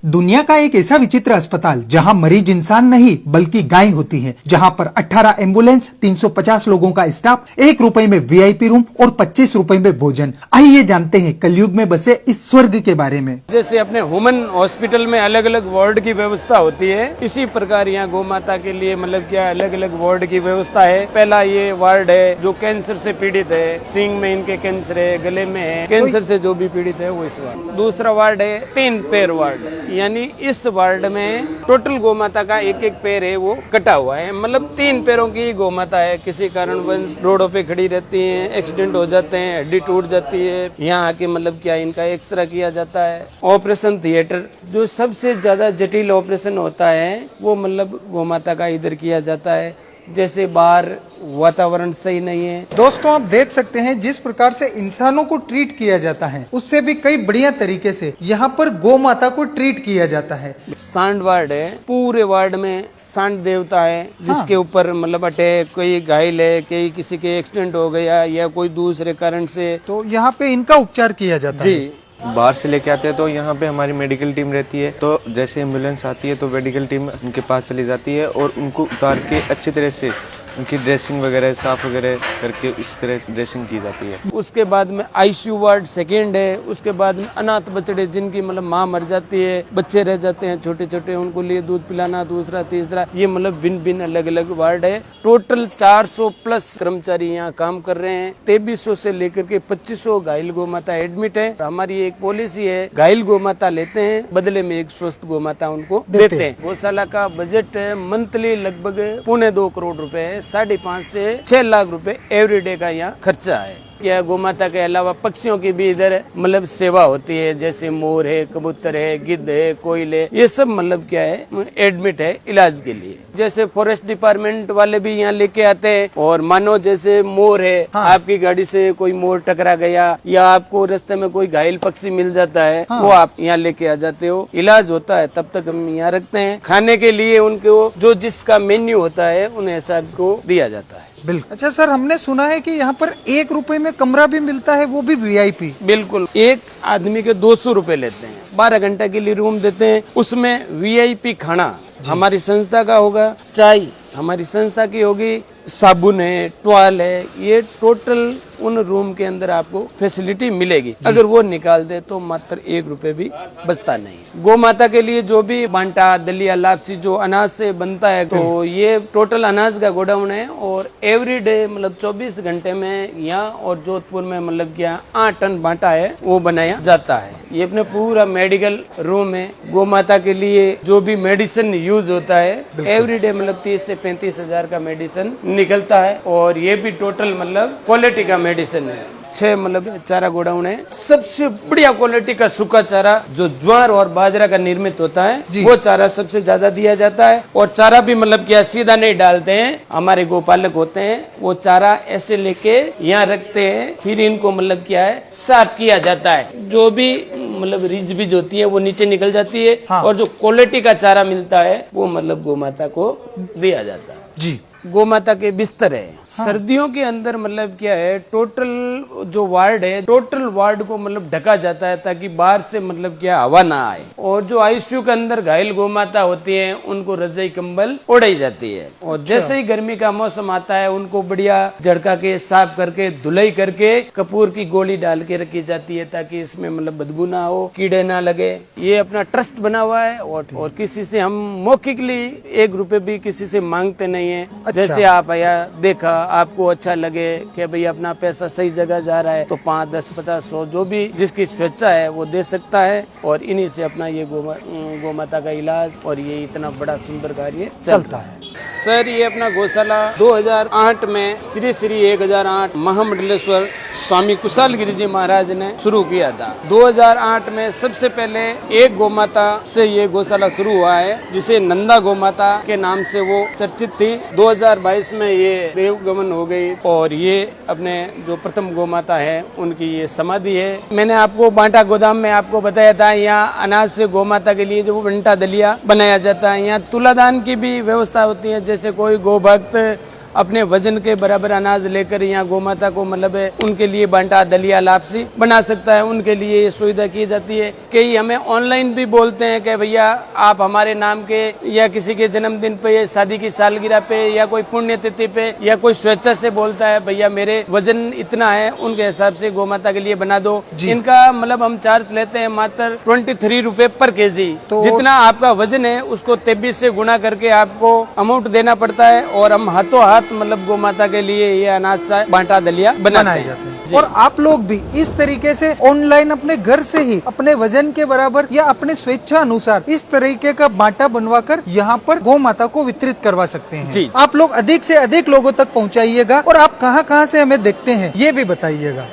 दुनिया का एक ऐसा विचित्र अस्पताल जहां मरीज इंसान नहीं बल्कि गाय होती है, जहां पर 18 एम्बुलेंस, 350 लोगों का स्टाफ, 1 रुपए में वीआईपी रूम और 25 रुपए में भोजन। आइए जानते हैं कलयुग में बसे इस स्वर्ग के बारे में। जैसे अपने ह्यूमन हॉस्पिटल में अलग अलग वार्ड की व्यवस्था होती है, इसी प्रकार यहाँ गौ माता के लिए मतलब क्या अलग अलग वार्ड की व्यवस्था है। पहला ये वार्ड है जो कैंसर से पीड़ित है, सींग में इनके कैंसर है, गले में है, कैंसर से जो भी पीड़ित है वो इस वार्ड। दूसरा वार्ड है 3 पैर वार्ड, यानी इस वार्ड में टोटल गौ माता का एक एक पैर है वो कटा हुआ है, मतलब 3 पैरों की गौ माता है। किसी कारणवश रोडों पे खड़ी रहती हैं, एक्सीडेंट हो जाते हैं, हड्डी टूट जाती है, यहाँ आके मतलब क्या इनका एक्सरे किया जाता है। ऑपरेशन थिएटर जो सबसे ज्यादा जटिल ऑपरेशन होता है वो मतलब गौ माता का इधर किया जाता है। जैसे बाहर वातावरण सही नहीं है। दोस्तों आप देख सकते हैं जिस प्रकार से इंसानों को ट्रीट किया जाता है उससे भी कई बढ़िया तरीके से यहाँ पर गौ माता को ट्रीट किया जाता है। सांड वार्ड है, पूरे वार्ड में सांड देवता है जिसके ऊपर मतलब अटैक, कोई घायल है, कोई किसी के एक्सीडेंट हो गया या कोई दूसरे कारण से, तो यहाँ पे इनका उपचार किया जाता है। जी बाहर से लेके आते हैं तो यहाँ पे हमारी मेडिकल टीम रहती है, तो जैसे एम्बुलेंस आती है तो मेडिकल टीम उनके पास चली जाती है और उनको उतार के अच्छी तरह से उनकी ड्रेसिंग वगैरह साफ वगैरह करके इस तरह ड्रेसिंग की जाती है। उसके बाद में आईसीयू वार्ड सेकेंड है। उसके बाद में अनाथ बच्चे जिनकी मतलब माँ मर जाती है, बच्चे रह जाते हैं छोटे छोटे, उनको लिए दूध पिलाना, दूसरा तीसरा, ये मतलब भिन्न भिन्न अलग अलग वार्ड है। टोटल 400 प्लस कर्मचारी यहाँ काम कर रहे हैं। 2300 से लेकर के 2500 घायल गौ माता एडमिट है। हमारी एक पॉलिसी है, घायल गौ माता लेते हैं, बदले में एक स्वस्थ गौ माता उनको देते हैं। गौशाला का बजट मंथली लगभग 1.25 करोड़ रुपए है। 5.5 से 6 लाख रुपए एवरीडे का यहाँ खर्चा है। क्या गौ माता के अलावा पक्षियों की भी इधर मतलब सेवा होती है, जैसे मोर है, कबूतर है, गिद्ध है, कोयल है, ये सब मतलब क्या है एडमिट है इलाज के लिए। जैसे फॉरेस्ट डिपार्टमेंट वाले भी यहाँ लेके आते हैं, और मानो जैसे मोर है, आपकी गाड़ी से कोई मोर टकरा गया या आपको रास्ते में कोई घायल पक्षी मिल जाता है, वो आप यहाँ लेके आ जाते हो, इलाज होता है, तब तक हम यहाँ रखते हैं। खाने के लिए उनको जो जिसका मेन्यू होता है उन्हें सबको दिया जाता है। बिल्कुल। अच्छा सर, हमने सुना है कि यहाँ पर 1 रुपए में कमरा भी मिलता है, वो भी वीआईपी। बिल्कुल, एक आदमी के 200 रुपए लेते हैं, 12 घंटे के लिए रूम देते हैं, उसमें वीआईपी खाना हमारी संस्था का होगा, चाय हमारी संस्था की होगी, साबुन है, टॉवल है, ये टोटल उन रूम के अंदर आपको फैसिलिटी मिलेगी। अगर वो निकाल दे तो मात्र 1 रुपए भी बचता नहीं। गौ माता के लिए जो भी बांटा, दलिया, लापसी जो अनाज से बनता है, तो ये टोटल अनाज का गोडाउन है, और एवरीडे मतलब 24 घंटे में यहाँ और जोधपुर में मतलब क्या 8 टन बांटा है वो बनाया जाता है। ये अपने पूरा मेडिकल रूम है। गौ माता के लिए जो भी मेडिसिन यूज होता है एवरीडे मतलब 30 से 35 हजार का मेडिसिन निकलता है, और ये भी टोटल मतलब क्वालिटी का मेडिसिन है। 6 मतलब चारा गोडाउन है। सबसे बढ़िया क्वालिटी का सूखा चारा जो ज्वार और बाजरा का निर्मित होता है वो चारा सबसे ज्यादा दिया जाता है। और चारा भी मतलब क्या सीधा नहीं डालते हैं, हमारे गोपालक होते हैं, वो चारा ऐसे लेके यहाँ रखते हैं, फिर इनको मतलब क्या है साफ किया जाता है। जो भी मतलब रिज बीज होती है वो नीचे निकल जाती है, और जो क्वालिटी का चारा मिलता है वो मतलब गौ माता को दिया जाता है। जी, गौ माता के बिस्तर है। सर्दियों के अंदर मतलब क्या है, टोटल जो वार्ड है, टोटल वार्ड को मतलब ढका जाता है ताकि बाहर से मतलब क्या हवा ना आए। और जो आईसीयू के अंदर घायल गौ माता होती है उनको रजाई कंबल ओढ़ाई जाती है। और जैसे ही गर्मी का मौसम आता है उनको बढ़िया झड़का के साफ करके धुलाई करके कपूर की गोली डाल के रखी जाती है ताकि इसमें मतलब बदबू ना हो, कीड़े ना लगे। ये अपना ट्रस्ट बना हुआ है, और किसी से हम मौखिकली 1 रुपए भी किसी से मांगते नहीं है। जैसे आप आया देखा, आपको अच्छा लगे कि भाई अपना पैसा सही जगह जा रहा है, तो 5, 10, 50, 100 जो भी जिसकी स्वेच्छा है वो दे सकता है, और इन्हीं से अपना ये गौ माता का इलाज और ये इतना बड़ा सुंदर कार्य चलता है। सर, ये अपना गौशाला 2008 में श्री श्री 1008 महामंडलेश्वर स्वामी कुशाल गिरी जी महाराज ने शुरू किया था। 2008 में सबसे पहले एक गौ माता से ये गौशाला शुरू हुआ है, जिसे नंदा गौ माता के नाम से वो चर्चित थी। 2022 में ये देवगमन हो गई, और ये अपने जो प्रथम गौ माता है उनकी ये समाधि है। मैंने आपको बांटा गोदाम में आपको बताया था, यहाँ अनाज से गौ माता के लिए जो बंटा दलिया बनाया जाता है। यहाँ तुलादान की भी व्यवस्था होती है, जैसे कोई गौ भक्त अपने वजन के बराबर अनाज लेकर यहाँ गौ माता को मतलब उनके लिए बांटा, दलिया, लापसी बना सकता है, उनके लिए ये सुविधा की जाती है। कई हमें ऑनलाइन भी बोलते हैं कि भैया आप हमारे नाम के या किसी के जन्मदिन पे, शादी की सालगिरह पे या कोई पुण्यतिथि पे या कोई स्वेच्छा से बोलता है भैया मेरे वजन इतना है, उनके हिसाब से गौ माता के लिए बना दो। इनका मतलब हम चार्ज लेते हैं मात्र 23 रुपए पर केजी। तो जितना आपका वजन है उसको 23 से गुना करके आपको अमाउंट देना पड़ता है और हम हाथों हाथ मतलब गौ माता के लिए ये अनाज सा बांटा, दलिया बनाए जाते हैं। और आप लोग भी इस तरीके से ऑनलाइन अपने घर से ही अपने वजन के बराबर या अपने स्वेच्छा अनुसार इस तरीके का बांटा बनवाकर यहाँ पर गौ माता को वितरित करवा सकते हैं। जी। आप लोग अधिक से अधिक लोगों तक पहुँचाइएगा और आप कहाँ कहाँ से हमें देखते हैं ये भी बताइएगा।